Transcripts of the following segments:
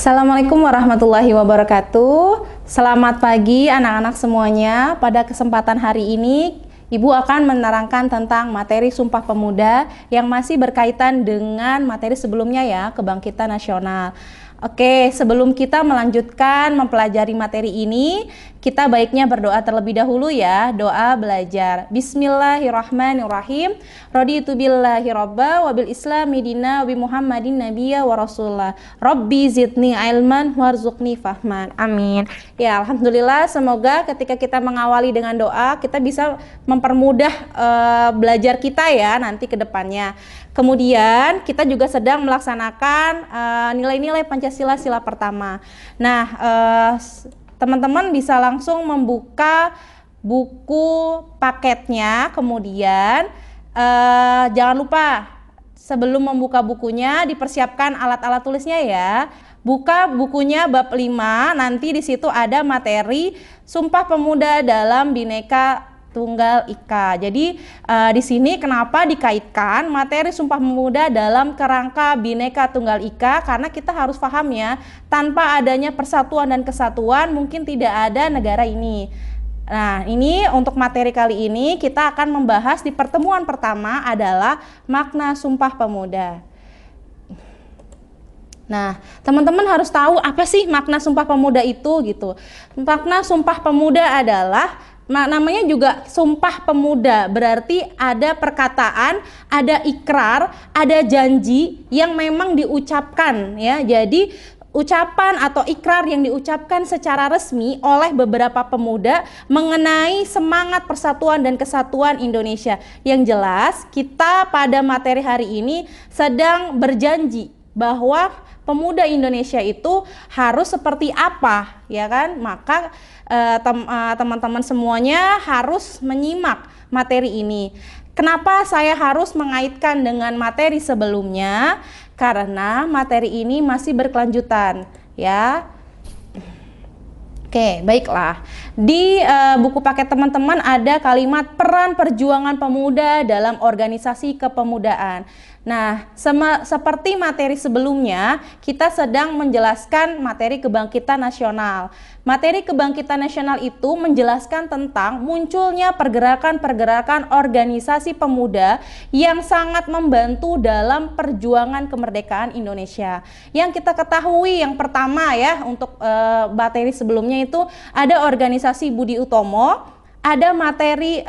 Assalamualaikum warahmatullahi wabarakatuh. Selamat pagi anak-anak semuanya. Pada kesempatan hari ini, Ibu akan menerangkan tentang materi Sumpah Pemuda yang masih berkaitan dengan materi sebelumnya ya, Kebangkitan Nasional. Oke, sebelum kita melanjutkan mempelajari materi ini, kita baiknya berdoa terlebih dahulu ya, doa belajar. Bismillahirrahmanirrahim. Raditu billahi robba wabil islami dina wabi muhammadin nabiyya wa rasulullah. Rabbi zidni ilman warzuqni fahman. Amin. Ya, alhamdulillah, semoga ketika kita mengawali dengan doa, kita bisa mempermudah belajar kita ya nanti ke depannya. Kemudian kita juga sedang melaksanakan nilai-nilai Pancasila sila pertama. Nah, teman-teman bisa langsung membuka buku paketnya. Kemudian jangan lupa sebelum membuka bukunya dipersiapkan alat-alat tulisnya ya. Buka bukunya bab 5, nanti di situ ada materi Sumpah Pemuda dalam Bhinneka Tunggal Ika. Jadi di sini kenapa dikaitkan materi Sumpah Pemuda dalam kerangka Bhinneka Tunggal Ika? Karena kita harus paham ya, tanpa adanya persatuan dan kesatuan mungkin tidak ada negara ini. Nah, ini untuk materi kali ini kita akan membahas di pertemuan pertama adalah makna Sumpah Pemuda. Nah, teman-teman harus tahu apa sih makna Sumpah Pemuda itu gitu. Makna Sumpah Pemuda adalah namanya juga Sumpah Pemuda, berarti ada perkataan, ada ikrar, ada janji yang memang diucapkan ya. Jadi ucapan atau ikrar yang diucapkan secara resmi oleh beberapa pemuda mengenai semangat persatuan dan kesatuan Indonesia. Yang jelas kita pada materi hari ini sedang berjanji bahwa pemuda Indonesia itu harus seperti apa ya kan. Maka teman-teman semuanya harus menyimak materi ini. Kenapa saya harus mengaitkan dengan materi sebelumnya? Karena materi ini masih berkelanjutan ya. Oke, baiklah. Di buku paket teman-teman ada kalimat peran perjuangan pemuda dalam organisasi kepemudaan. Nah, seperti materi sebelumnya, kita sedang menjelaskan materi kebangkitan nasional. Materi kebangkitan nasional itu menjelaskan tentang munculnya pergerakan-pergerakan organisasi pemuda yang sangat membantu dalam perjuangan kemerdekaan Indonesia. Yang kita ketahui yang pertama ya, untuk materi sebelumnya itu ada organisasi Budi Utomo, ada materi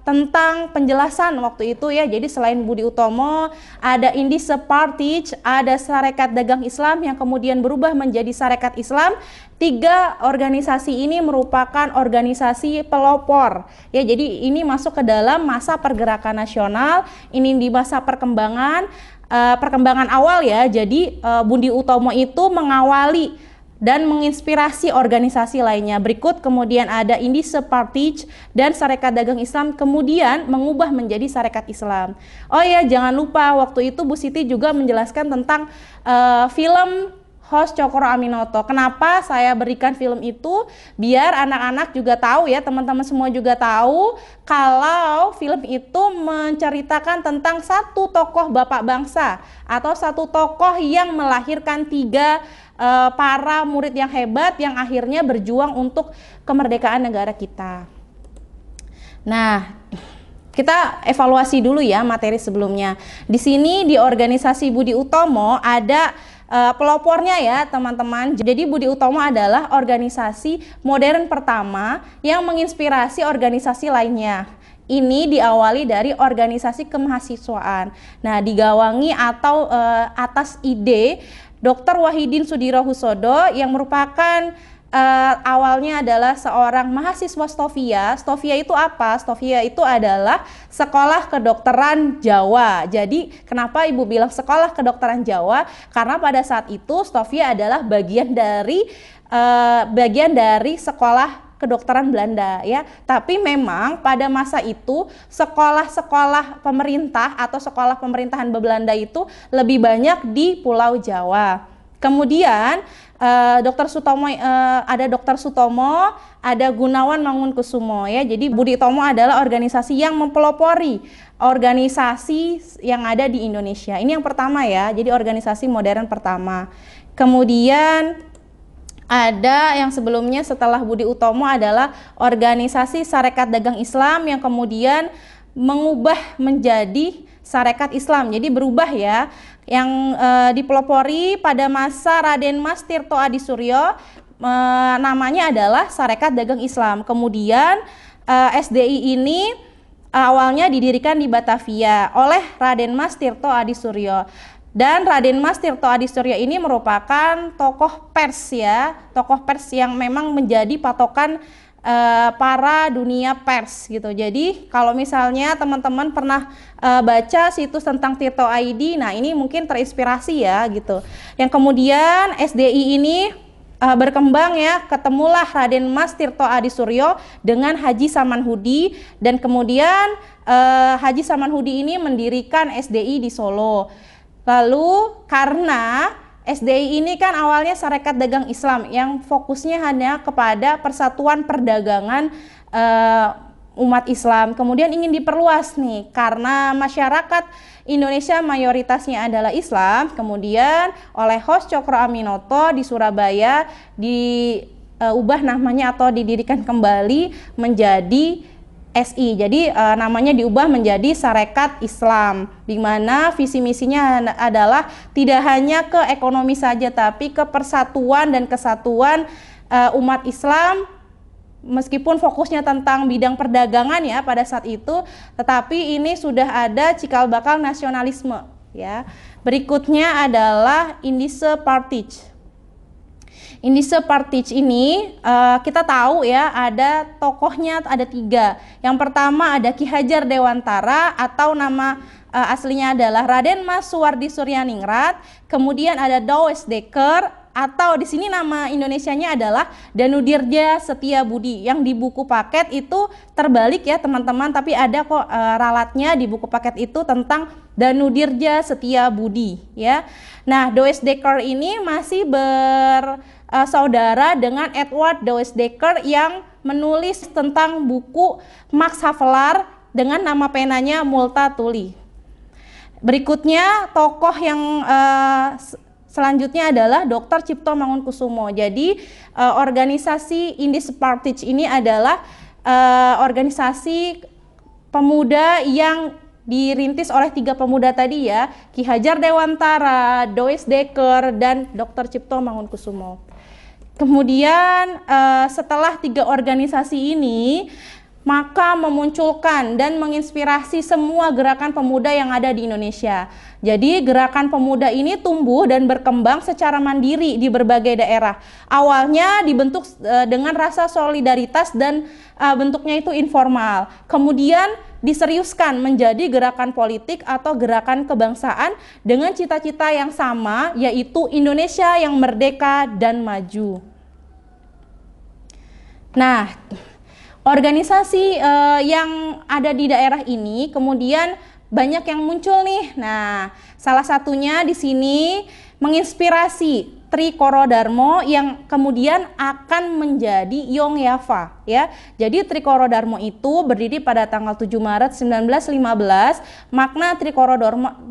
tentang penjelasan waktu itu ya. Jadi selain Budi Utomo, ada Indische Partij, ada Sarekat Dagang Islam yang kemudian berubah menjadi Sarekat Islam. 3 organisasi ini merupakan organisasi pelopor ya. Jadi ini masuk ke dalam masa pergerakan nasional. Ini di masa perkembangan awal ya. Jadi Budi Utomo itu mengawali dan menginspirasi organisasi lainnya. Berikut kemudian ada Indische Partij dan Sarekat Dagang Islam kemudian mengubah menjadi Sarekat Islam. Oh ya, jangan lupa waktu itu Bu Siti juga menjelaskan tentang film Hos Cokro Aminoto. Kenapa saya berikan film itu? Biar anak-anak juga tahu ya, teman-teman semua juga tahu kalau film itu menceritakan tentang satu tokoh bapak bangsa atau satu tokoh yang melahirkan 3 para murid yang hebat yang akhirnya berjuang untuk kemerdekaan negara kita. Nah, kita evaluasi dulu ya materi sebelumnya. Di sini di organisasi Budi Utomo ada pelopornya ya teman-teman. Jadi Budi Utomo adalah organisasi modern pertama yang menginspirasi organisasi lainnya. Ini diawali dari organisasi kemahasiswaan. Nah, digawangi atau atas ide Dr. Wahidin Sudirohusodo yang merupakan awalnya adalah seorang mahasiswa Stovia. Stovia itu apa? Stovia itu adalah Sekolah Kedokteran Jawa. Jadi kenapa Ibu bilang Sekolah Kedokteran Jawa? Karena pada saat itu Stovia adalah bagian dari Sekolah Kedokteran Belanda ya. Tapi memang pada masa itu sekolah-sekolah pemerintah atau sekolah pemerintahan Belanda itu lebih banyak di Pulau Jawa. Kemudian Dr. Sutomo, ada Dr. Sutomo, ada Gunawan Mangunkusumo ya. Jadi Budi Utomo adalah organisasi yang mempelopori organisasi yang ada di Indonesia. Ini yang pertama ya. Jadi organisasi modern pertama. Kemudian ada yang sebelumnya setelah Budi Utomo adalah Organisasi Sarekat Dagang Islam yang kemudian mengubah menjadi Sarekat Islam. Jadi berubah ya. Yang dipelopori pada masa Raden Mas Tirto Adisuryo, namanya adalah Sarekat Dagang Islam. Kemudian SDI ini awalnya didirikan di Batavia oleh Raden Mas Tirto Adisuryo. Dan Raden Mas Tirto Adisuryo ini merupakan tokoh pers ya, tokoh pers yang memang menjadi patokan para dunia pers gitu. Jadi kalau misalnya teman-teman pernah baca situs tentang Tirto ID, nah ini mungkin terinspirasi ya gitu. Yang kemudian SDI ini berkembang ya, ketemulah Raden Mas Tirto Adisuryo dengan Haji Samanhudi, dan kemudian Haji Samanhudi ini mendirikan SDI di Solo. Lalu karena SDI ini kan awalnya Sarekat Dagang Islam yang fokusnya hanya kepada persatuan perdagangan umat Islam, kemudian ingin diperluas nih karena masyarakat Indonesia mayoritasnya adalah Islam. Kemudian oleh Hos Cokro Aminoto di Surabaya diubah namanya atau didirikan kembali menjadi SI. Jadi namanya diubah menjadi Sarekat Islam, di mana visi misinya adalah tidak hanya ke ekonomi saja tapi ke persatuan dan kesatuan umat Islam. Meskipun fokusnya tentang bidang perdagangan ya pada saat itu, tetapi ini sudah ada cikal bakal nasionalisme ya. Berikutnya adalah Indische Partij. Indische Partij ini kita tahu ya ada tokohnya ada 3. Yang pertama ada Ki Hajar Dewantara atau nama aslinya adalah Raden Mas Suwardi Suryaningrat. Kemudian ada Douwe Dekker atau di sini nama Indonesianya adalah Danudirja Setiabudi. Yang di buku paket itu terbalik ya teman-teman, tapi ada kok ralatnya di buku paket itu tentang Danudirja Setiabudi ya. Nah, Douwe Dekker ini masih bersaudara dengan Edward Douwe Dekker yang menulis tentang buku Max Havelaar dengan nama penanya Multatuli. Berikutnya tokoh yang selanjutnya adalah Dr. Cipto Mangunkusumo. Jadi organisasi Indische Partij ini adalah organisasi pemuda yang dirintis oleh 3 pemuda tadi ya, Ki Hajar Dewantara, Douwe Dekker, dan Dr. Cipto Mangunkusumo. Kemudian setelah 3 organisasi ini, maka memunculkan dan menginspirasi semua gerakan pemuda yang ada di Indonesia. Jadi gerakan pemuda ini tumbuh dan berkembang secara mandiri di berbagai daerah. Awalnya dibentuk dengan rasa solidaritas dan bentuknya itu informal. Kemudian diseriuskan menjadi gerakan politik atau gerakan kebangsaan dengan cita-cita yang sama, yaitu Indonesia yang merdeka dan maju. Nah, organisasi yang ada di daerah ini kemudian banyak yang muncul nih. Nah, salah satunya di sini menginspirasi Tri Coro Darmo yang kemudian akan menjadi Yongyava ya. Jadi Tri Coro Darmo itu berdiri pada tanggal 7 Maret 1915. Makna Tri Coro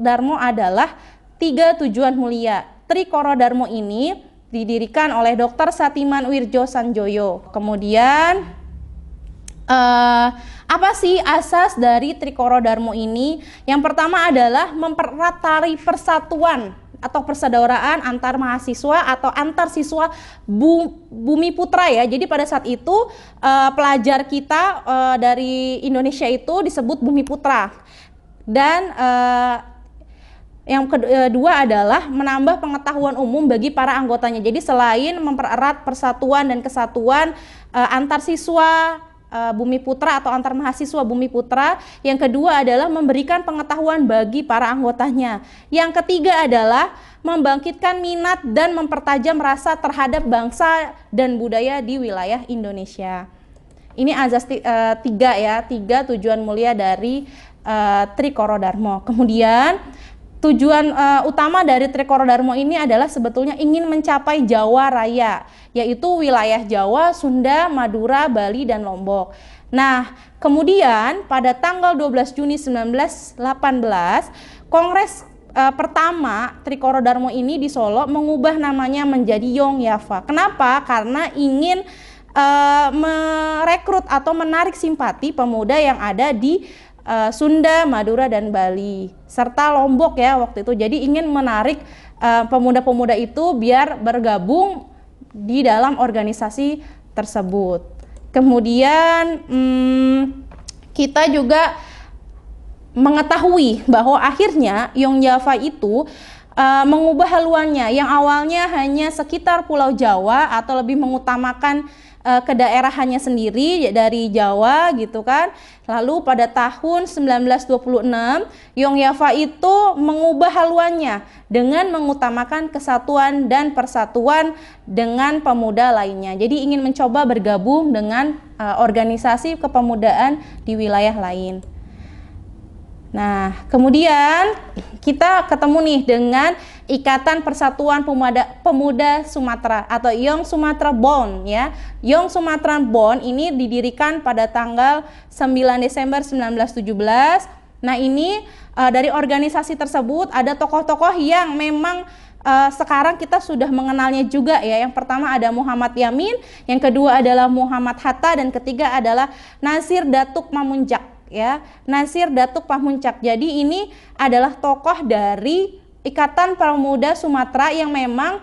Darmo adalah 3 tujuan mulia. Tri Coro Darmo ini didirikan oleh Dr. Satiman Wirjo Sanjoyo. Kemudian apa sih asas dari Tri Coro Darmo ini? Yang pertama adalah mempererat tali persatuan atau persaudaraan antar mahasiswa atau antar siswa Bumi Putra ya. Jadi pada saat itu pelajar kita dari Indonesia itu disebut Bumi Putra. Dan yang kedua adalah menambah pengetahuan umum bagi para anggotanya. Jadi selain mempererat persatuan dan kesatuan antar siswa Bumi Putra atau antar mahasiswa Bumi Putra, yang kedua adalah memberikan pengetahuan bagi para anggotanya. Yang ketiga adalah membangkitkan minat dan mempertajam rasa terhadap bangsa dan budaya di wilayah Indonesia. Ini azas 3 ya, 3 tujuan mulia dari Tri Coro Darmo. Kemudian tujuan utama dari Tri Coro Darmo ini adalah sebetulnya ingin mencapai Jawa Raya, yaitu wilayah Jawa, Sunda, Madura, Bali, dan Lombok. Nah, kemudian pada tanggal 12 Juni 1918, Kongres pertama Trikoro Darmo ini di Solo mengubah namanya menjadi Yongyava. Kenapa? Karena ingin merekrut atau menarik simpati pemuda yang ada di Sunda, Madura, dan Bali, serta Lombok ya waktu itu. Jadi ingin menarik pemuda-pemuda itu biar bergabung di dalam organisasi tersebut. Kemudian kita juga mengetahui bahwa akhirnya Yongyava itu mengubah haluannya yang awalnya hanya sekitar Pulau Jawa atau lebih mengutamakan kedaerahannya sendiri dari Jawa gitu kan. Lalu pada tahun 1926 Yongyava itu mengubah haluannya dengan mengutamakan kesatuan dan persatuan dengan pemuda lainnya. Jadi ingin mencoba bergabung dengan organisasi kepemudaan di wilayah lain. Nah, kemudian kita ketemu nih dengan Ikatan Persatuan Pemuda Sumatera atau Young Sumatra Bond ya. Young Sumatra Bond ini didirikan pada tanggal 9 Desember 1917. Nah, ini dari organisasi tersebut ada tokoh-tokoh yang memang sekarang kita sudah mengenalnya juga ya. Yang pertama ada Muhammad Yamin, yang kedua adalah Muhammad Hatta, dan ketiga adalah Nasir Datuk Mamunjak ya, Nasir Datuk Pamuncak. Jadi ini adalah tokoh dari Ikatan Pemuda Sumatera yang memang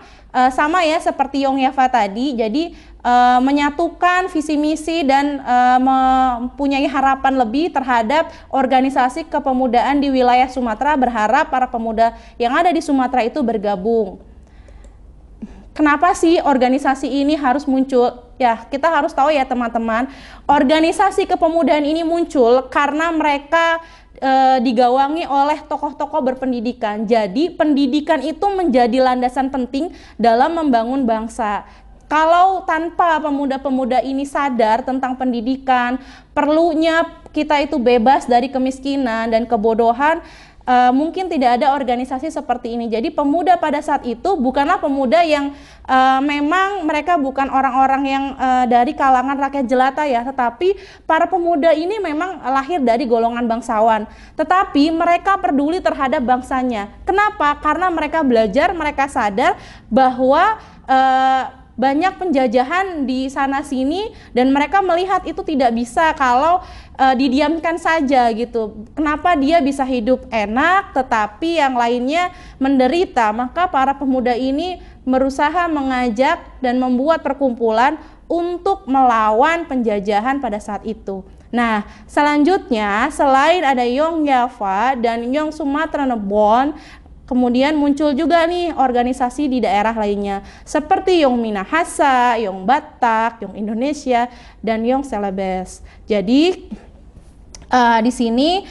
sama ya seperti Yongyava tadi. Jadi menyatukan visi misi dan mempunyai harapan lebih terhadap organisasi kepemudaan di wilayah Sumatera, berharap para pemuda yang ada di Sumatera itu bergabung. Kenapa sih organisasi ini harus muncul? Ya, kita harus tahu ya teman-teman, organisasi kepemudaan ini muncul karena mereka digawangi oleh tokoh-tokoh berpendidikan. Jadi pendidikan itu menjadi landasan penting dalam membangun bangsa. Kalau tanpa pemuda-pemuda ini sadar tentang pendidikan, perlunya kita itu bebas dari kemiskinan dan kebodohan, mungkin tidak ada organisasi seperti ini. Jadi pemuda pada saat itu bukanlah pemuda yang memang mereka bukan orang-orang yang dari kalangan rakyat jelata ya, tetapi para pemuda ini memang lahir dari golongan bangsawan, tetapi mereka peduli terhadap bangsanya. Kenapa? Karena mereka belajar, mereka sadar bahwa banyak penjajahan di sana sini dan mereka melihat itu tidak bisa kalau didiamkan saja gitu. Kenapa dia bisa hidup enak tetapi yang lainnya menderita? Maka para pemuda ini berusaha mengajak dan membuat perkumpulan untuk melawan penjajahan pada saat itu. Nah, selanjutnya selain ada Yongyava dan Young Sumatra Bond, kemudian muncul juga nih organisasi di daerah lainnya seperti Young Minahasa, Young Batak, Young Indonesia, dan Young Celebes. Jadi di sini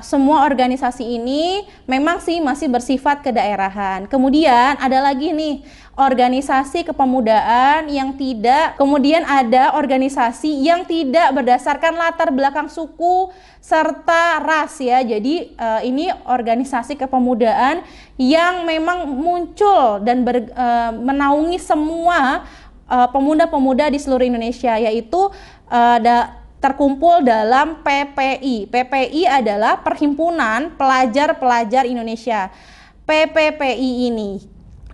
semua organisasi ini memang sih masih bersifat kedaerahan. Kemudian ada lagi nih organisasi kepemudaan yang tidak, kemudian ada organisasi yang tidak berdasarkan latar belakang suku serta ras ya. Jadi ini organisasi kepemudaan yang memang muncul dan menaungi semua pemuda-pemuda di seluruh Indonesia, yaitu terkumpul dalam PPI. PPI adalah Perhimpunan Pelajar-Pelajar Indonesia. PPPI ini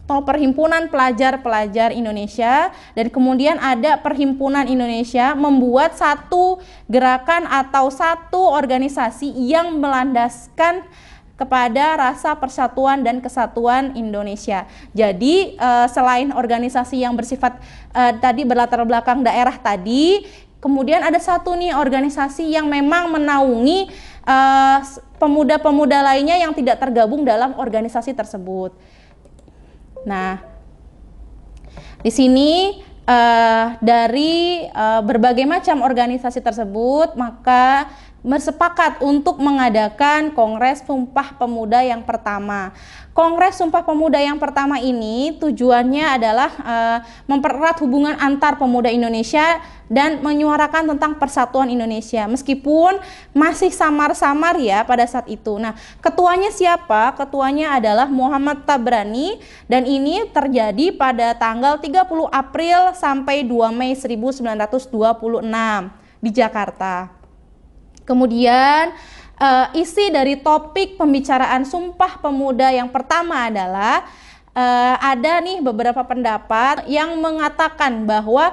atau Perhimpunan Pelajar-Pelajar Indonesia, dan kemudian ada Perhimpunan Indonesia membuat satu gerakan atau satu organisasi yang melandaskan kepada rasa persatuan dan kesatuan Indonesia. Jadi selain organisasi yang bersifat tadi berlatar belakang daerah tadi, kemudian ada satu nih organisasi yang memang menaungi pemuda-pemuda lainnya yang tidak tergabung dalam organisasi tersebut. Nah, di sini dari berbagai macam organisasi tersebut maka bersepakat untuk mengadakan Kongres Sumpah Pemuda yang pertama. Kongres Sumpah Pemuda yang pertama ini tujuannya adalah mempererat hubungan antar pemuda Indonesia dan menyuarakan tentang persatuan Indonesia, meskipun masih samar-samar ya pada saat itu. Nah, ketuanya siapa? Ketuanya adalah Muhammad Tabrani, dan ini terjadi pada tanggal 30 April sampai 2 Mei 1926 di Jakarta. Kemudian isi dari topik pembicaraan Sumpah Pemuda yang pertama adalah ada nih beberapa pendapat yang mengatakan bahwa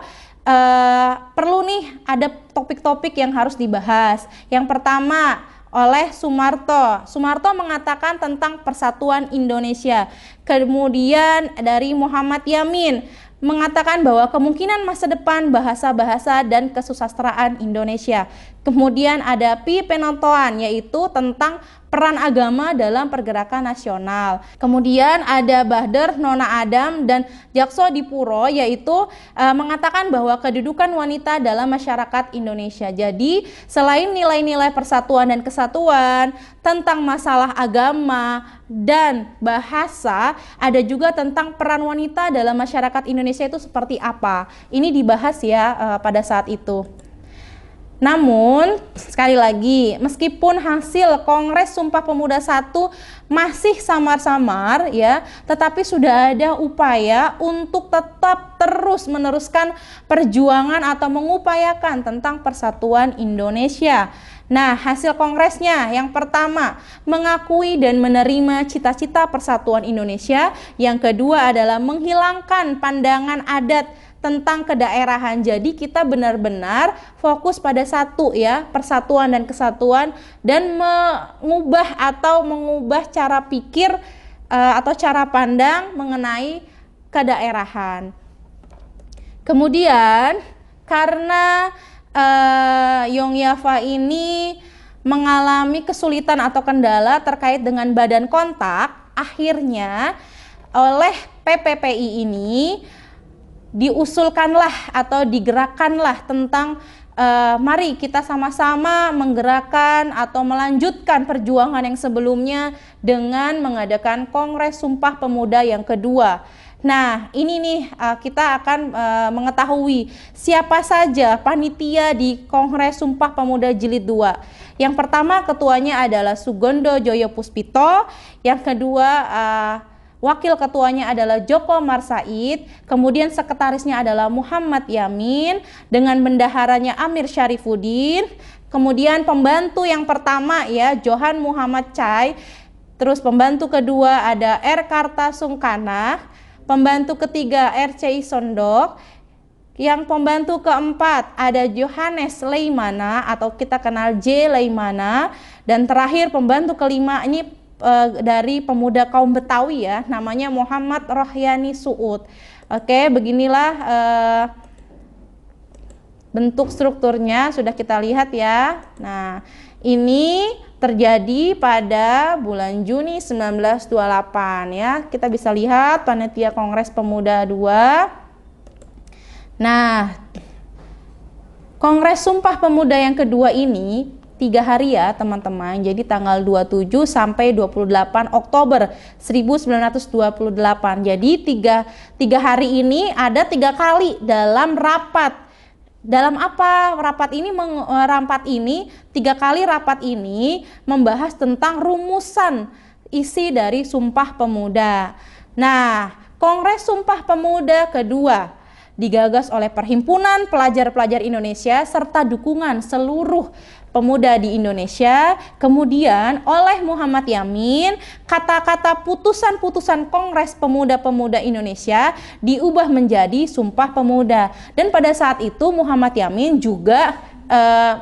perlu nih ada topik-topik yang harus dibahas. Yang pertama oleh Soemarto. Soemarto mengatakan tentang persatuan Indonesia. Kemudian dari Muhammad Yamin mengatakan bahwa kemungkinan masa depan bahasa-bahasa dan kesusastraan Indonesia. Kemudian ada Pi Penontoan, yaitu tentang peran agama dalam pergerakan nasional. Kemudian ada Bahder Nona Adam dan Jakso Dipuro, yaitu mengatakan bahwa kedudukan wanita dalam masyarakat Indonesia. Jadi selain nilai-nilai persatuan dan kesatuan, tentang masalah agama dan bahasa, ada juga tentang peran wanita dalam masyarakat Indonesia itu seperti apa. Ini dibahas ya pada saat itu. Namun, sekali lagi, meskipun hasil Kongres Sumpah Pemuda 1 masih samar-samar ya, tetapi sudah ada upaya untuk tetap terus meneruskan perjuangan atau mengupayakan tentang persatuan Indonesia. Nah, hasil kongresnya yang pertama, mengakui dan menerima cita-cita persatuan Indonesia. Yang kedua adalah menghilangkan pandangan adat tentang kedaerahan. Jadi kita benar-benar fokus pada satu ya, persatuan dan kesatuan, dan mengubah cara pikir atau cara pandang mengenai kedaerahan. Kemudian karena Yongyafa ini mengalami kesulitan atau kendala terkait dengan badan kontak, akhirnya oleh PPPI ini diusulkanlah atau digerakkanlah tentang mari kita sama-sama menggerakkan atau melanjutkan perjuangan yang sebelumnya dengan mengadakan Kongres Sumpah Pemuda yang kedua. Nah, ini nih kita akan mengetahui siapa saja panitia di Kongres Sumpah Pemuda Jilid 2. Yang pertama ketuanya adalah Sugondo Joyo Puspito, yang kedua wakil ketuanya adalah Joko Marsaid, kemudian sekretarisnya adalah Muhammad Yamin, dengan bendaharanya Amir Syarifuddin, kemudian pembantu yang pertama ya Johan Muhammad Chai, terus pembantu kedua ada R. Karta Sungkana, pembantu ketiga R.C. Sondok, yang pembantu keempat ada Johannes Leimana atau kita kenal J. Leimana, dan terakhir pembantu kelima ini dari pemuda kaum Betawi ya, namanya Muhammad Rohyani Suud. Oke, beginilah bentuk strukturnya sudah kita lihat ya. Nah, ini terjadi pada bulan Juni 1928 ya. Kita bisa lihat panitia Kongres Pemuda 2. Nah, Kongres Sumpah Pemuda yang kedua ini 3 hari ya teman-teman, jadi tanggal 27 sampai 28 Oktober 1928. Jadi tiga hari ini ada 3 kali dalam rapat. Dalam apa rapat ini? Rapat ini 3 kali rapat ini membahas tentang rumusan isi dari Sumpah Pemuda. Nah, Kongres Sumpah Pemuda kedua digagas oleh Perhimpunan Pelajar-Pelajar Indonesia serta dukungan seluruh pemuda di Indonesia. Kemudian oleh Muhammad Yamin, kata-kata putusan-putusan Kongres Pemuda-Pemuda Indonesia diubah menjadi Sumpah Pemuda. Dan pada saat itu Muhammad Yamin juga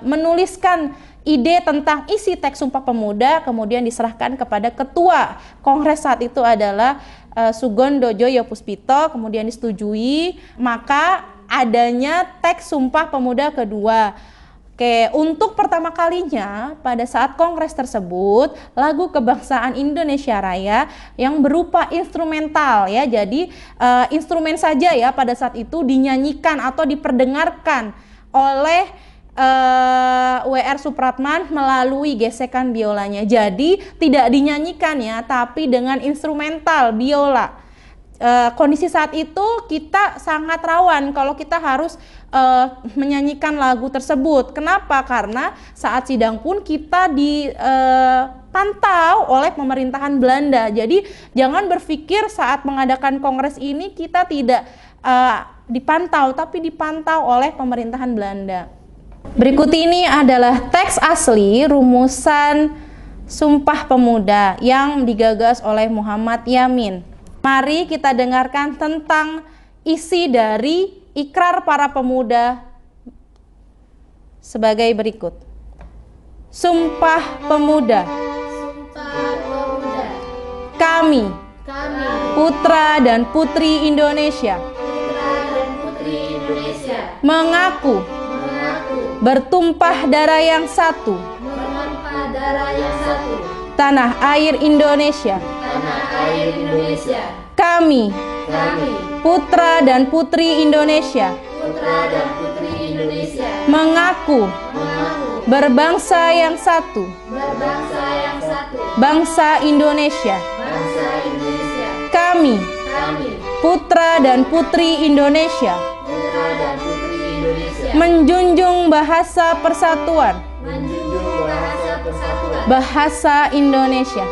menuliskan ide tentang isi teks Sumpah Pemuda, kemudian diserahkan kepada ketua Kongres saat itu adalah Sugondo Joyo Puspito, kemudian disetujui, maka adanya teks Sumpah Pemuda kedua. Oke, untuk pertama kalinya pada saat kongres tersebut, lagu kebangsaan Indonesia Raya yang berupa instrumental ya. Jadi instrumen saja ya pada saat itu dinyanyikan atau diperdengarkan oleh W.R. Supratman melalui gesekan biolanya. Jadi tidak dinyanyikan ya, tapi dengan instrumental biola. Kondisi saat itu kita sangat rawan kalau kita harus menyanyikan lagu tersebut. Kenapa? Karena saat sidang pun kita dipantau oleh pemerintahan Belanda. Jadi jangan berpikir saat mengadakan kongres ini kita tidak dipantau, tapi dipantau oleh pemerintahan Belanda. Berikut ini adalah teks asli rumusan Sumpah Pemuda yang digagas oleh Muhammad Yamin. Mari kita dengarkan tentang isi dari ikrar para pemuda sebagai berikut. Sumpah Pemuda. Kami, putra dan putri Indonesia, mengaku bertumpah darah yang satu, tanah air Indonesia. Kami, putra dan putri Indonesia, mengaku berbangsa yang satu, bangsa Indonesia. Kami, putra dan putri Indonesia, menjunjung bahasa persatuan, bahasa Indonesia.